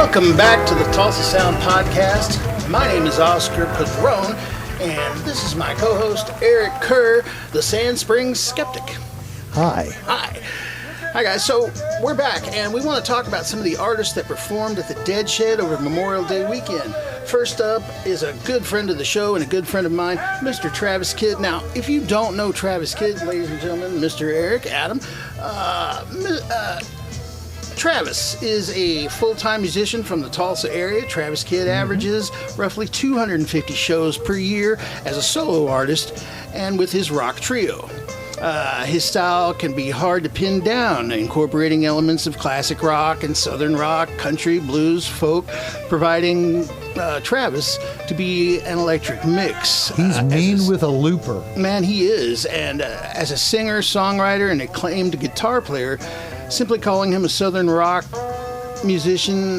Welcome back to the Tulsa Sound podcast. My name is Oscar Padron, and this is my co-host Eric Kerr, the Sand Springs Skeptic. Hi. Hi guys, so we're back, and we want to talk about some of the artists that performed at the Dead Shed over Memorial Day weekend. First up is a good friend of the show and a good friend of mine, Mr. Travis Kidd. Now, if you don't know Travis Kidd, ladies and gentlemen, Mr. Eric, Adam, Travis is a full-time musician from the Tulsa area. Travis Kidd averages roughly 250 shows per year as a solo artist and with his rock trio. His style can be hard to pin down, incorporating elements of classic rock and southern rock, country, blues, folk, providing Travis to be an electric mix. He's mean with a looper. Man, he is. And as a singer, songwriter, and acclaimed guitar player, simply calling him a southern rock musician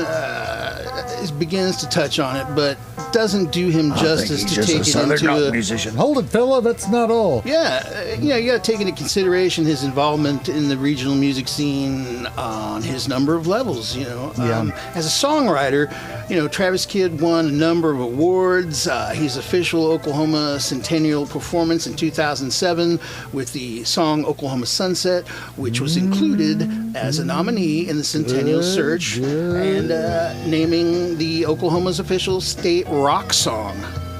begins to touch on it, but doesn't do him justice to take it into a musician. Hold it, fella, that's not all. Yeah, you got to take into consideration his involvement in the regional music scene on his number of levels. As a songwriter, Travis Kidd won a number of awards. His official Oklahoma Centennial performance in 2007 with the song "Oklahoma Sunset," which was included as a nominee in the Centennial Search, and naming the Oklahoma's official state rock song.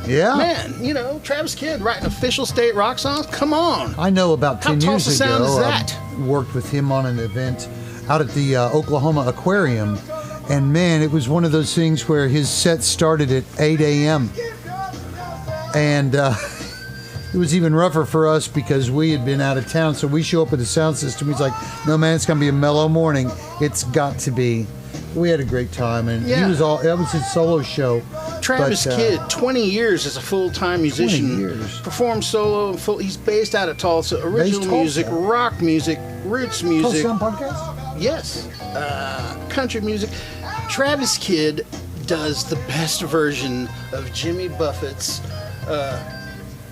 Yeah. Man, Travis Kidd writing official state rock songs? Come on. I know about 10 How years Tulsa Sound ago, is that? I worked with him on an event out at the Oklahoma Aquarium, and man, it was one of those things where his set started at 8 a.m. And it was even rougher for us because we had been out of town, so we show up with the sound system. He's like, no, man, it's going to be a mellow morning. It's got to be. We had a great time, and that was his solo show. Travis Kidd, 20 years as a full-time musician. 20 years. Performs solo. He's based out of Tulsa. Original music, rock music, roots music. Tulsa Sound Podcast? Yes. Country music. Travis Kidd does the best version of Jimmy Buffett's,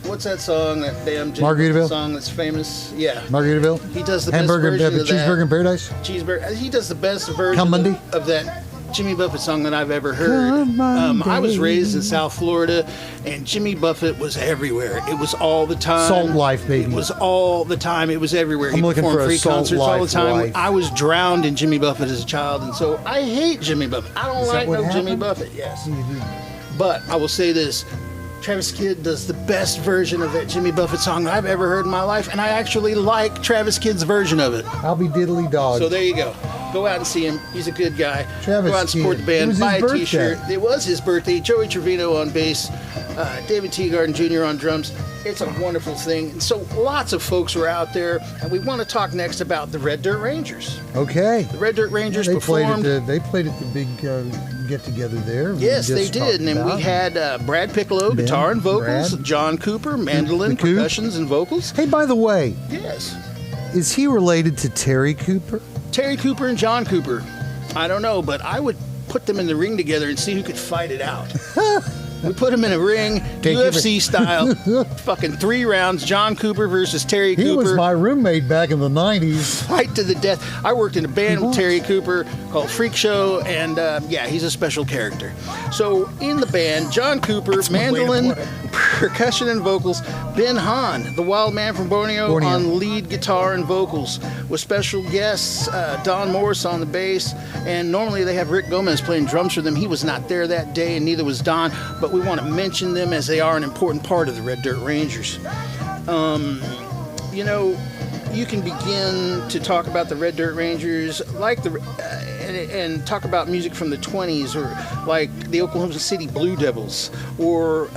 what's that song, that damn Jimmy Buffett song that's famous? Yeah. Margaritaville? He does the best version of that. Cheeseburger in Paradise? Cheeseburger. He does the best version of that Jimmy Buffett song that I've ever heard. I was raised in South Florida, and Jimmy Buffett was everywhere. It was all the time. Salt Life, baby. It was all the time. It was everywhere. I'm looking for free a Salt concerts Life all the time. life. I was drowned in Jimmy Buffett as a child, and so I hate Jimmy Buffett. I don't like no Jimmy Buffett. Yes. But I will say this. Travis Kidd does the best version of that Jimmy Buffett song I've ever heard in my life, and I actually like Travis Kidd's version of it. I'll be diddly dog. So there you go. Go out and see him. He's a good guy. Travis Go out and support Kidd. the band. Buy a birthday. T-shirt. It was his birthday. Joey Trevino on bass. David Teagarden Jr. on drums. It's a wonderful thing. And so lots of folks were out there, and we want to talk next about the Red Dirt Rangers. Okay. The Red Dirt Rangers they performed. They played at the big get-together there. Yes, they did. And we had Brad Piccolo, guitar and vocals, John Cooper, mandolin, percussions, and vocals. Hey, by the way. Yes. Is he related to Terry Cooper? Terry Cooper and John Cooper. I don't know, but I would put them in the ring together and see who could fight it out. We put them in a ring, UFC style, fucking 3 rounds, John Cooper versus Terry Cooper. He was my roommate back in the 90s. Fight to the death. I worked in a band with Terry Cooper called Freak Show, and he's a special character. So in the band, John Cooper, mandolin, percussion and vocals, Ben Hahn, the wild man from Borneo, on lead guitar and vocals, with special guests, Don Morris on the bass, and normally they have Rick Gomez playing drums for them. He was not there that day, and neither was Don, but we want to mention them as they are an important part of the Red Dirt Rangers. You can begin to talk about the Red Dirt Rangers and talk about music from the 20s, or like the Oklahoma City Blue Devils, or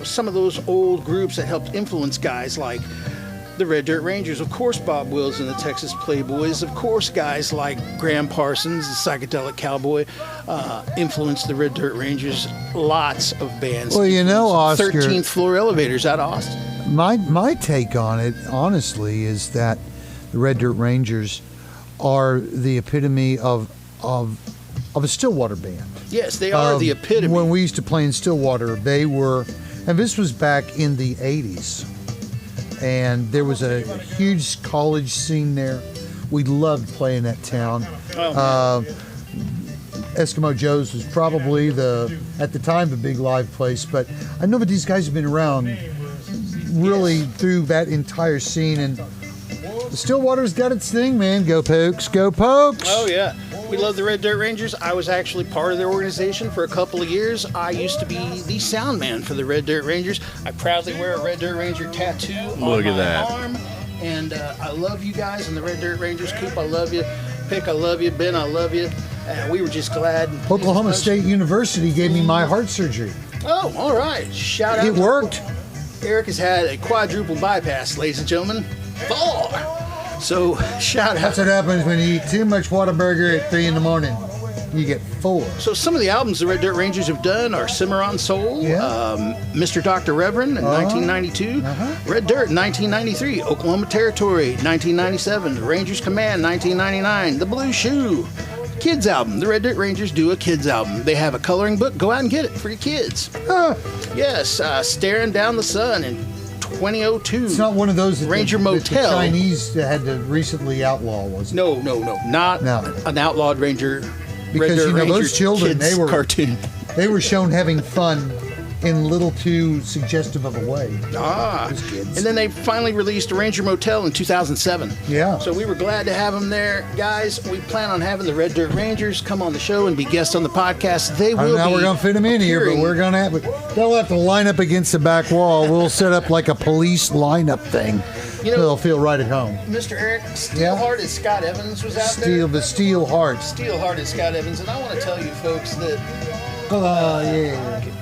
some of those old groups that helped influence guys like the Red Dirt Rangers. Of course, Bob Wills and the Texas Playboys. Of course, guys like Graham Parsons, the Psychedelic Cowboy, influenced the Red Dirt Rangers. Lots of bands. Well, Oscar, 13th Floor Elevators out of Austin. My take on it, honestly, is that the Red Dirt Rangers are the epitome of a Stillwater band. Yes, they are the epitome. When we used to play in Stillwater, they were, and this was back in the 80s. And there was a huge college scene there. We loved playing that town. Eskimo Joe's was probably at the time, the big live place. But I know that these guys have been around really through that entire scene. And the Stillwater's got its thing, man. Go Pokes, go Pokes. Oh, yeah. We love the Red Dirt Rangers. I was actually part of their organization for a couple of years. I used to be the sound man for the Red Dirt Rangers. I proudly wear a Red Dirt Ranger tattoo on my arm. And I love you guys in the Red Dirt Rangers. Coop, I love you. Pick, I love you. Ben, I love you. We were just glad. Oklahoma State University gave me my heart surgery. Oh, all right. Shout out. It worked. Eric has had a quadruple bypass, ladies and gentlemen. 4. So, shout out. That's what happens when you eat too much Whataburger at 3 in the morning. You get 4. So some of the albums the Red Dirt Rangers have done are Cimarron Soul, Mr. Dr. Reverend in 1992, Red Dirt in 1993, Oklahoma Territory 1997, Rangers Command 1999, The Blue Shoe, kids album. The Red Dirt Rangers do a kids album. They have a coloring book. Go out and get it for your kids. Yes, Staring Down the Sun in 2002. It's not one of those Ranger that Motel. the Chinese had to recently outlaw, was it? No, not an outlawed Ranger. Because Red Dirt Ranger those children, kids cartoon. They were shown having fun in little too suggestive of a way. Those kids. And then they finally released Ranger Motel in 2007. Yeah. So we were glad to have them there. Guys, we plan on having the Red Dirt Rangers come on the show and be guests on the podcast. They will Now we're going to fit them in here, but we're going to have... They'll have to line up against the back wall. We'll set up like a police lineup thing. You know, they'll feel right at home. Mr. Eric, Steelhearted Scott Evans was out there. The Steelheart. Steelhearted Scott Evans. And I want to tell you folks that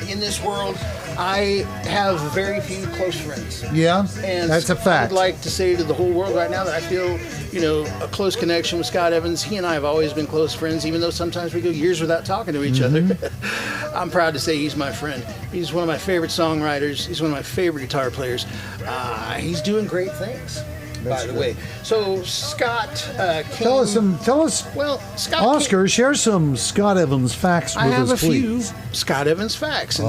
in this world, I have very few close friends. Yeah, and that's a fact. I'd like to say to the whole world right now that I feel, a close connection with Scott Evans. He and I have always been close friends, even though sometimes we go years without talking to each other. I'm proud to say he's my friend. He's one of my favorite songwriters. He's one of my favorite guitar players. He's doing great things. By the way, so Scott came... Tell us. Well, Scott. Oscar, share some Scott Evans facts with us, I have a please. few Scott Evans facts.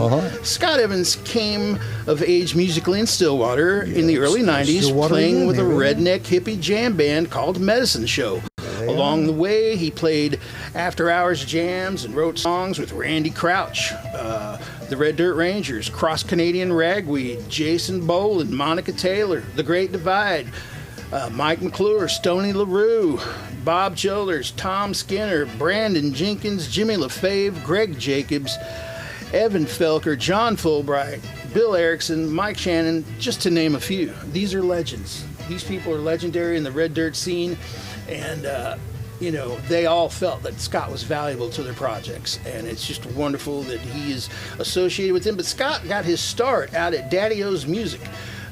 Scott Evans came of age musically in Stillwater in the early '90s, playing with a redneck hippie jam band called Medicine Show. Along the way, he played after-hours jams and wrote songs with Randy Crouch, the Red Dirt Rangers, Cross Canadian Ragweed, Jason Boland, Monica Taylor, The Great Divide, Mike McClure, Stoney LaRue, Bob Childers, Tom Skinner, Brandon Jenkins, Jimmy LaFave, Greg Jacobs, Evan Felker, John Fulbright, Bill Erickson, Mike Shannon, just to name a few. These are legends. These people are legendary in the Red Dirt scene, and they all felt that Scott was valuable to their projects, and it's just wonderful that he is associated with them. But Scott got his start out at Daddy-O's Music.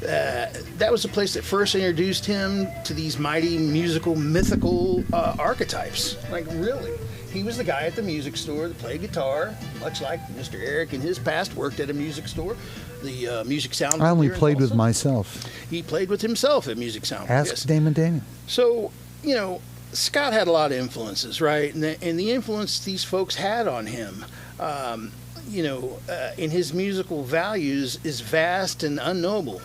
That was the place that first introduced him to these mighty musical, mythical archetypes. Like, really. He was the guy at the music store that played guitar, much like Mr. Eric in his past worked at a music store, the Music Sound. I only played with myself. He played with himself at Music Sound. Ask Damon Daniel. So, Scott had a lot of influences, right? And the influence these folks had on him, in his musical values is vast and unknowable.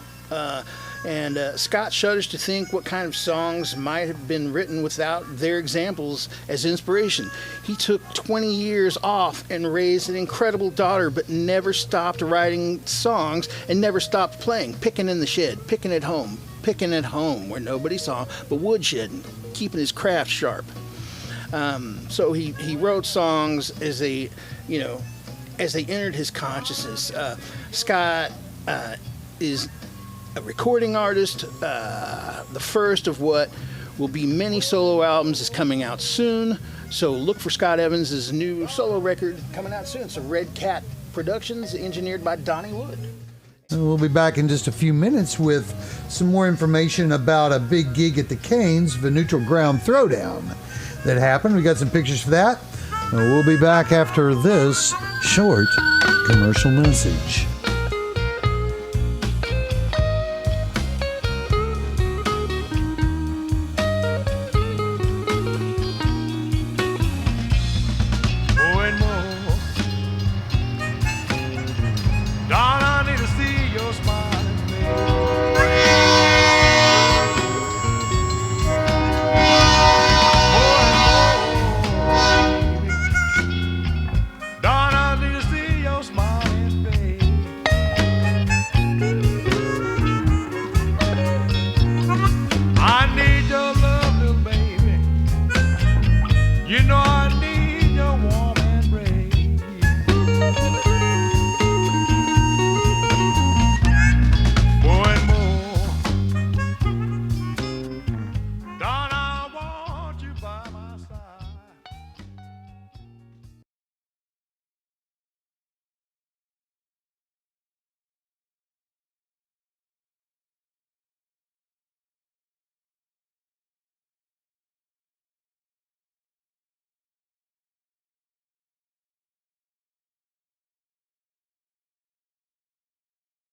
And Scott shudders to think what kind of songs might have been written without their examples as inspiration. He took 20 years off and raised an incredible daughter, but never stopped writing songs and never stopped playing, picking in the shed, picking at home where nobody saw, but woodshedding, keeping his craft sharp. So he wrote songs as they entered his consciousness. Scott is a recording artist. The first of what will be many solo albums is coming out soon. So look for Scott Evans' new solo record coming out soon. It's a Red Cat Productions, engineered by Donnie Wood. We'll be back in just a few minutes with some more information about a big gig at the Canes, the Neutral Ground Throwdown that happened. We got some pictures for that. And we'll be back after this short commercial message.